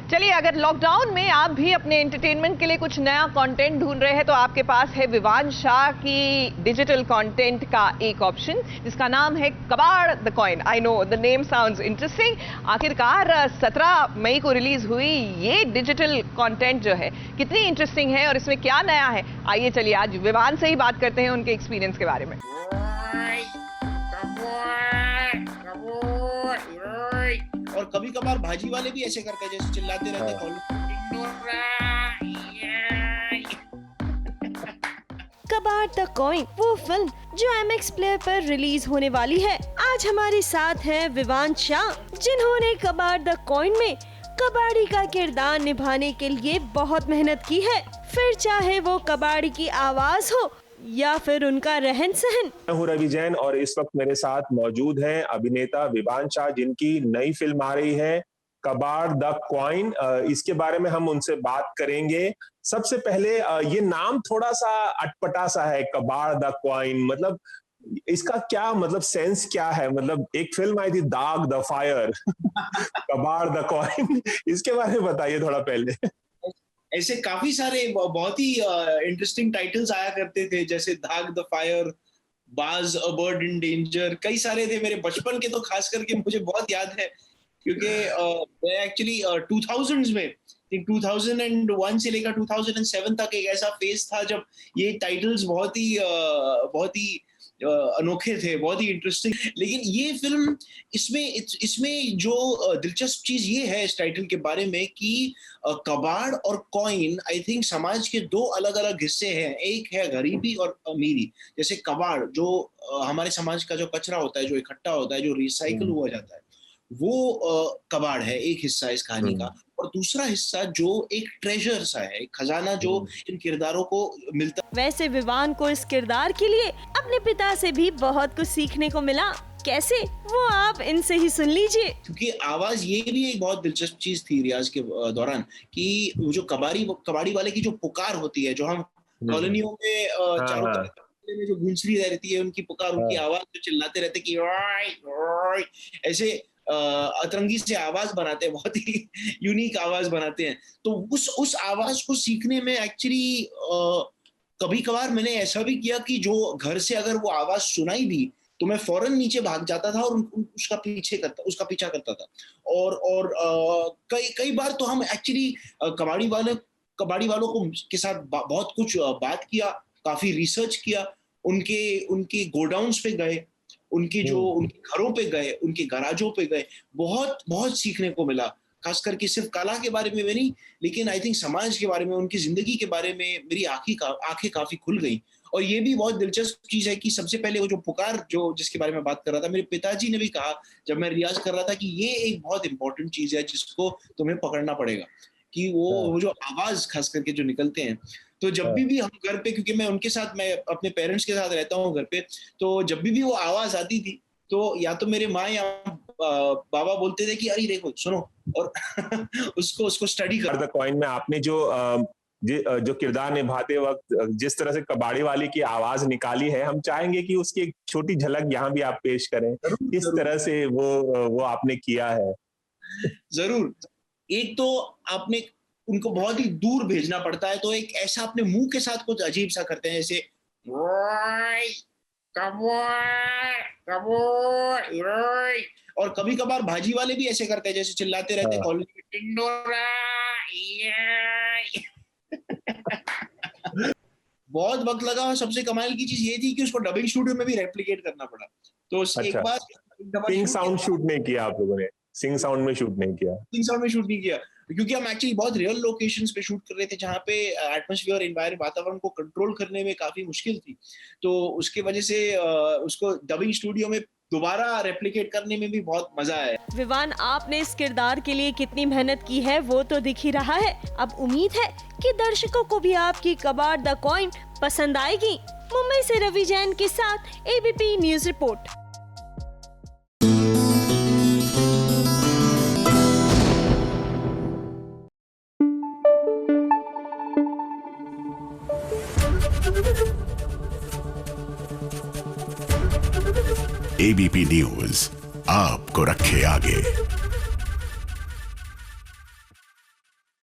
चलिए, अगर लॉकडाउन में आप भी अपने एंटरटेनमेंट के लिए कुछ नया कंटेंट ढूंढ रहे हैं तो आपके पास है विवान शाह की डिजिटल कंटेंट का एक ऑप्शन जिसका नाम है कबाड़ the coin. I know the name sounds interesting. आखिरकार 17 मई को रिलीज हुई ये डिजिटल कंटेंट जो है कितनी इंटरेस्टिंग है और इसमें क्या नया है, आइए चलिए आज विवान से ही बात करते हैं उनके एक्सपीरियंस के बारे में। और कभी कभार भाजी वाले भी ऐसे करते हैं जैसे चिल्लाते रहते हैं। कबाड़ द कॉइन वो फिल्म जो MX प्लेयर पर रिलीज होने वाली है। आज हमारे साथ हैं विवान शाह जिन्होंने कबाड़ द कॉइन में कबाड़ी का किरदार निभाने के लिए बहुत मेहनत की है, फिर चाहे वो कबाड़ी की आवाज हो या फिर उनका रहन सहन। मैं हूं रवि जैन और इस वक्त मेरे साथ मौजूद हैं अभिनेता विवान शाह जिनकी नई फिल्म आ रही है कबाड़ द कॉइन। इसके बारे में हम उनसे बात करेंगे। सबसे पहले ये नाम थोड़ा सा अटपटा सा है, कबाड़ द कॉइन, मतलब इसका क्या मतलब सेंस क्या है? मतलब एक फिल्म आई थी दाग द फायर कबाड़ द कॉइन, इसके बारे में बताइए थोड़ा पहले। ऐसे काफी सारे बहुत ही इंटरेस्टिंग टाइटल्स आया करते थे जैसे दाग द फायर, बाज अ बर्ड इन डेंजर, कई सारे थे। मेरे बचपन के तो खास करके मुझे बहुत याद है क्योंकि मैं एक्चुअली 2000s में 2001 से लेकर 2007 तक एक ऐसा फेज था जब ये टाइटल्स बहुत ही अनोखे थे, बहुत ही इंटरेस्टिंग। लेकिन ये फिल्म इसमें जो दिलचस्प चीज ये है इस टाइटल के बारे में कि कबाड़ और कॉइन आई थिंक समाज के दो अलग अलग हिस्से हैं। एक है गरीबी और अमीरी। जैसे कबाड़ जो हमारे समाज का जो कचरा होता है, जो इकट्ठा होता है, जो रिसाइकल हुआ जाता है, वो कबाड़ है एक हिस्सा इस कहानी का। और दूसरा हिस्सा जो एक ट्रेजर सा है, एक खजाना जो इन किरदारों को मिलता। वैसे विवान को इस किरदार के लिए अपने पिता से भी बहुत कुछ सीखने को मिला। कैसे, वो आप इनसे ही सुन लीजिए। क्योंकि आवाज ये भी एक बहुत दिलचस्प चीज थी रियाज के दौरान कि वो जो कबाड़ी वाले की जो पुकार होती है, जो हम कॉलोनियों में चारों तरफ में जो गूंजती रहती है उनकी पुकार, उनकी आवाज जो चिल्लाते रहते कि ओए ओए, ऐसे अतरंगी से आवाज बनाते हैं, बहुत ही यूनिक आवाज बनाते हैं। तो उस आवाज को सीखने में एक्चुअली कभी कभार मैंने ऐसा भी किया कि जो घर से अगर वो आवाज सुनाई दी तो मैं फौरन नीचे भाग जाता था और उसका पीछा करता था। और कई बार तो हम एक्चुअली कबाड़ी वालों को के साथ बहुत कुछ बात किया, काफी रिसर्च किया, उनके गोडाउन्स पे गए, उनके घरों पे गए, उनके गराजों पे गए। बहुत बहुत सीखने को मिला, खास करके सिर्फ कला के बारे में नहीं लेकिन आई थिंक समाज के बारे में, उनकी जिंदगी के बारे में मेरी आंखें काफी खुल गई। और ये भी बहुत दिलचस्प चीज है कि सबसे पहले वो जो पुकार जिसके बारे में बात कर रहा था, मेरे पिताजी ने भी कहा जब मैं रियाज कर रहा था कि ये एक बहुत इंपॉर्टेंट चीज है जिसको तुम्हें पकड़ना पड़ेगा, कि वो जो आवाज खास करके जो निकलते हैं। तो जब भी हम घर पे, क्योंकि मैं अपने पेरेंट्स के साथ रहता हूँ घर पे, तो जब भी वो आवाज आती थी तो या तो मेरे माँ या बाबा बोलते थे कि अरे देखो सुनो, और उसको स्टडी कर। द कॉइन में आपने जो किरदार निभाते वक्त जिस तरह से कबाड़ी वाले की आवाज निकाली है, हम चाहेंगे कि उसकी एक छोटी झलक यहाँ भी आप पेश करें। किस तरह से वो आपने किया है? जरूर। एक तो आपने उनको बहुत ही दूर भेजना पड़ता है, तो एक ऐसा अपने मुंह के साथ कुछ अजीब सा करते हैं जैसे और कभी कभार भाजी वाले भी ऐसे करते हैं जैसे चिल्लाते रहते हैं। बहुत वक्त लगा और सबसे कमाल की चीज ये थी कि उसको डबिंग स्टूडियो में भी रेप्लिकेट करना पड़ा। तो एक बार सिंग साउंड शूट नहीं किया आप लोगों ने? सिंग साउंड में शूट नहीं किया क्योंकि हम एक्चुअली बहुत रियल लोकेशंस पे शूट कर रहे थे जहाँ पे एटमॉस्फेयर, एनवायरमेंट, वातावरण को कंट्रोल करने में काफी मुश्किल थी। तो उसके वजह से उसको डबिंग स्टूडियो में दोबारा रेप्लिकेट करने में भी बहुत मजा आया। विवान, आपने इस किरदार के लिए कितनी मेहनत की है वो तो दिख ही रहा है। अब उम्मीद है कि दर्शकों को भी आपकी कबाड़ द कॉइन पसंद आएगी। मुंबई से रवि जैन के साथ ABP news report. ABP news आपको रखे आगे।